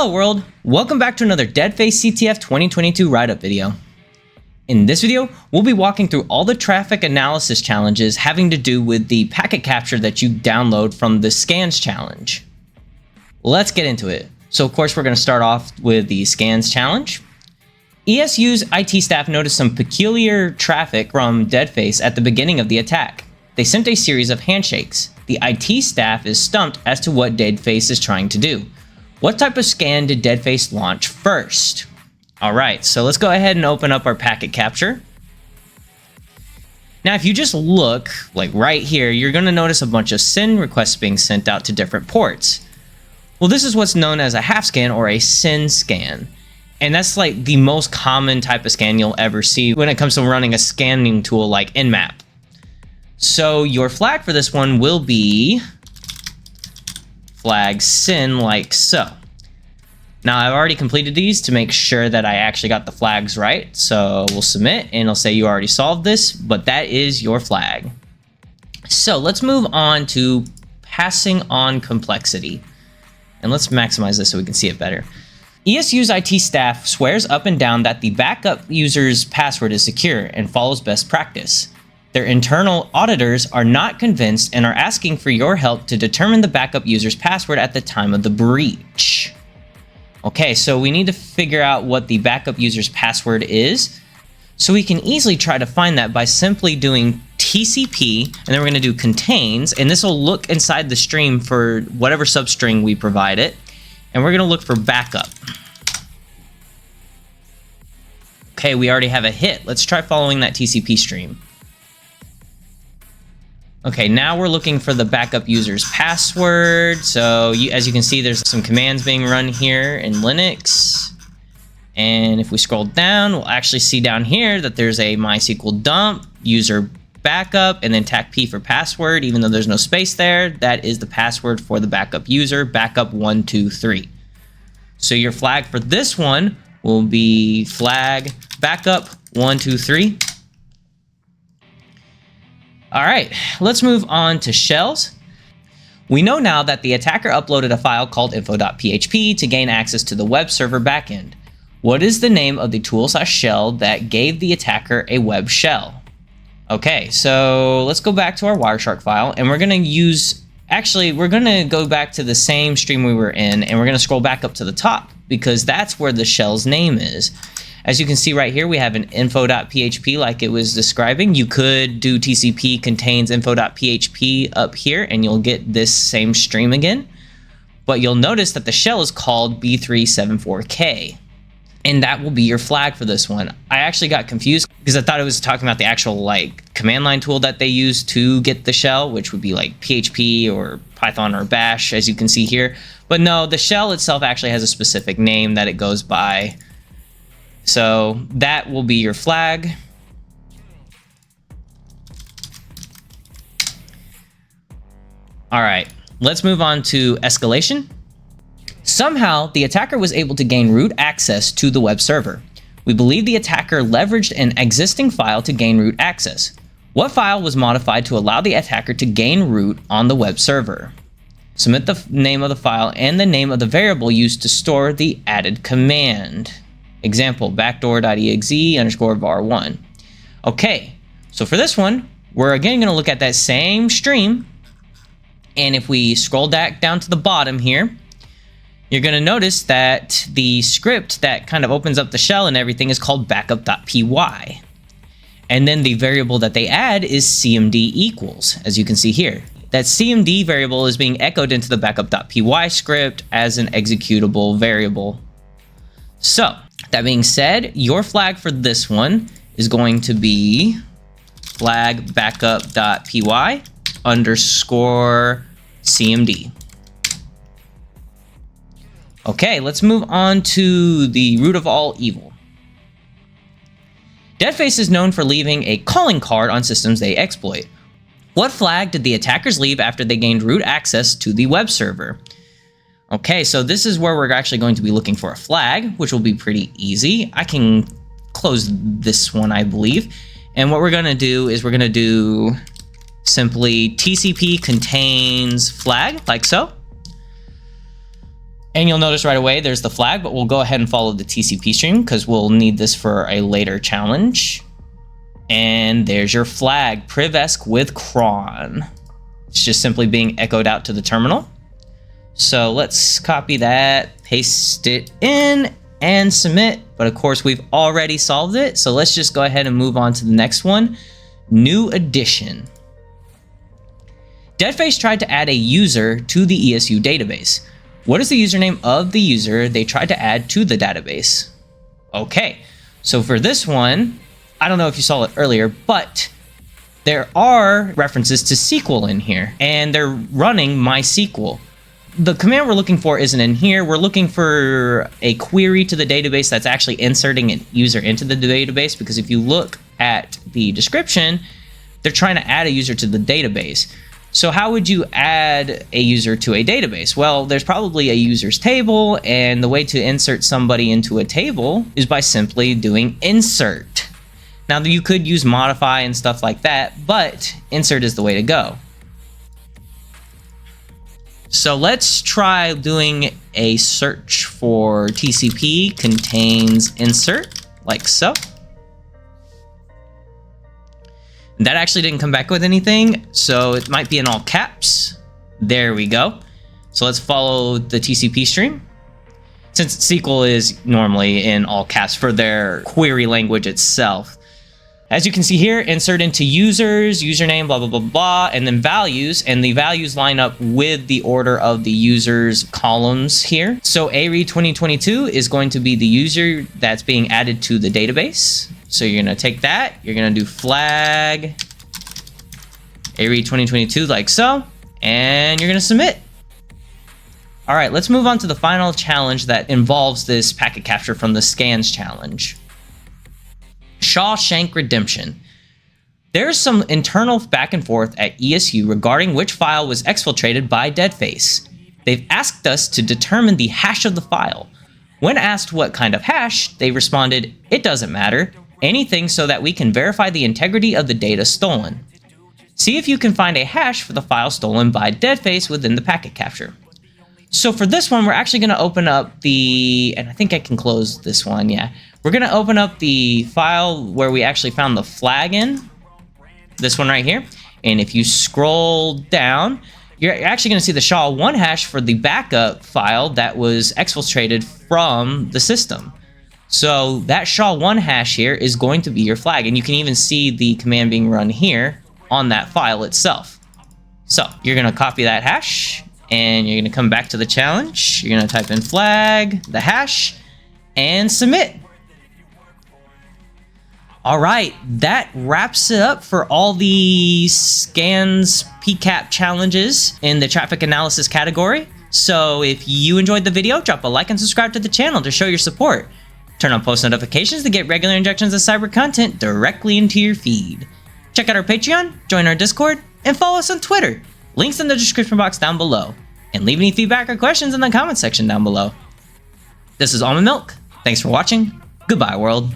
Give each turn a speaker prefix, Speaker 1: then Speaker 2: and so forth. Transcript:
Speaker 1: Hello world, welcome back to another DEADFACE CTF 2022 write-up video. In this video, we'll be walking through all the traffic analysis challenges having to do with the packet capture that you download from the Scans challenge. Let's get into it. So of course we're going to start off with the Scans challenge. ESU's IT staff noticed some peculiar traffic from DEADFACE at the beginning of the attack. They sent a series of handshakes. The IT staff is stumped as to what DEADFACE is trying to do. What type of scan did DEADFACE launch first? Alright, so let's go ahead and open up our packet capture. Now if you just look, like right here, you're going to notice a bunch of SYN requests being sent out to different ports. Well, this is what's known as a half scan or a SYN scan. And that's like the most common type of scan you'll ever see when it comes to running a scanning tool like Nmap. So your flag for this one will be flag SYN like so. Now I've already completed these to make sure that I actually got the flags right. So we'll submit and it'll say you already solved this, but that is your flag. So let's move on to passing on complexity. And let's maximize this so we can see it better. ESU's IT staff swears up and down that the backup user's password is secure and follows best practice. Their internal auditors are not convinced and are asking for your help to determine the backup user's password at the time of the breach. Okay, so we need to figure out what the backup user's password is. So we can easily try to find that by simply doing TCP, and then we're going to do contains, and this will look inside the stream for whatever substring we provide it. And we're going to look for backup. Okay, we already have a hit. Let's try following that TCP stream. Okay, now we're looking for the backup user's password. So as you can see, there's some commands being run here in Linux. And if we scroll down, we'll actually see down here that there's a MySQL dump, user backup, and then TAC-P for password, even though there's no space there. That is the password for the backup user, backup123. So your flag for this one will be flag backup123. All right, let's move on to shells. We know now that the attacker uploaded a file called info.php to gain access to the web server backend. What is the name of the tool/shell that gave the attacker a web shell? Okay, so let's go back to our Wireshark file, and we're going to use, actually, we're going to go back to the same stream we were in, and we're going to scroll back up to the top, because that's where the shell's name is. As you can see right here, we have an info.php like it was describing. You could do TCP contains info.php up here, and you'll get this same stream again. But you'll notice that the shell is called B374K. And that will be your flag for this one. I actually got confused because I thought it was talking about the actual like command line tool that they use to get the shell, which would be like PHP or Python or Bash, as you can see here. But no, the shell itself actually has a specific name that it goes by. So that will be your flag. All right, let's move on to escalation. Somehow, the attacker was able to gain root access to the web server. We believe the attacker leveraged an existing file to gain root access. What file was modified to allow the attacker to gain root on the web server? Submit the name of the file and the name of the variable used to store the added command. Example, backdoor.exe_var1. Okay, so for this one, we're again going to look at that same stream. And if we scroll back down to the bottom here, you're going to notice that the script that kind of opens up the shell and everything is called backup.py. And then the variable that they add is cmd equals, as you can see here. That cmd variable is being echoed into the backup.py script as an executable variable. So, that being said, your flag for this one is going to be flag backup.py _ cmd. Okay, let's move on to the root of all evil. DEADFACE is known for leaving a calling card on systems they exploit. What flag did the attackers leave after they gained root access to the web server? Okay, so this is where we're actually going to be looking for a flag, which will be pretty easy. I can close this one, I believe. And what we're going to do is we're going to do simply TCP contains flag, like so. And you'll notice right away there's the flag, but we'll go ahead and follow the TCP stream because we'll need this for a later challenge. And there's your flag, Privesc with cron. It's just simply being echoed out to the terminal. So let's copy that, paste it in, and submit. But of course, we've already solved it. So let's just go ahead and move on to the next one. New addition. DEADFACE tried to add a user to the ESU database. What is the username of the user they tried to add to the database? Okay, so for this one, I don't know if you saw it earlier, but there are references to SQL in here, and they're running MySQL. The command we're looking for isn't in here. We're looking for a query to the database that's actually inserting a user into the database, because if you look at the description, they're trying to add a user to the database. So how would you add a user to a database? Well, there's probably a users table, and the way to insert somebody into a table is by simply doing insert. Now, you could use modify and stuff like that, but insert is the way to go. So let's try doing a search for TCP contains insert, like so. That actually didn't come back with anything, so it might be in all caps. There we go. So let's follow the TCP stream. Since SQL is normally in all caps for their query language itself. As you can see here, insert into users, username, blah, blah, blah, blah, and then values, and the values line up with the order of the users columns here. So AREAD 2022 is going to be the user that's being added to the database. So you're gonna take that, you're gonna do flag AREAD 2022 like so, and you're gonna submit. All right, let's move on to the final challenge that involves this packet capture from the Scans challenge. SHAshank Redemption. There's some internal back and forth at ESU regarding which file was exfiltrated by DEADFACE. They've asked us to determine the hash of the file. When asked what kind of hash, they responded, "It doesn't matter. Anything so that we can verify the integrity of the data stolen. See if you can find a hash for the file stolen by DEADFACE within the packet capture." So for this one, we're actually going to open up the, and I think I can close this one, yeah. We're going to open up the file where we actually found the flag in, this one right here. And if you scroll down, you're actually going to see the SHA-1 hash for the backup file that was exfiltrated from the system. So that SHA-1 hash here is going to be your flag, and you can even see the command being run here on that file itself. So you're going to copy that hash, and you're going to come back to the challenge. You're going to type in flag, the hash, and submit. All right, that wraps it up for all the Scans PCAP challenges in the traffic analysis category. So if you enjoyed the video, drop a like and subscribe to the channel to show your support. Turn on post notifications to get regular injections of cyber content directly into your feed. Check out our Patreon, join our Discord, and follow us on Twitter. Links in the description box down below. And leave any feedback or questions in the comment section down below. This is Almond Milk. Thanks for watching. Goodbye, world.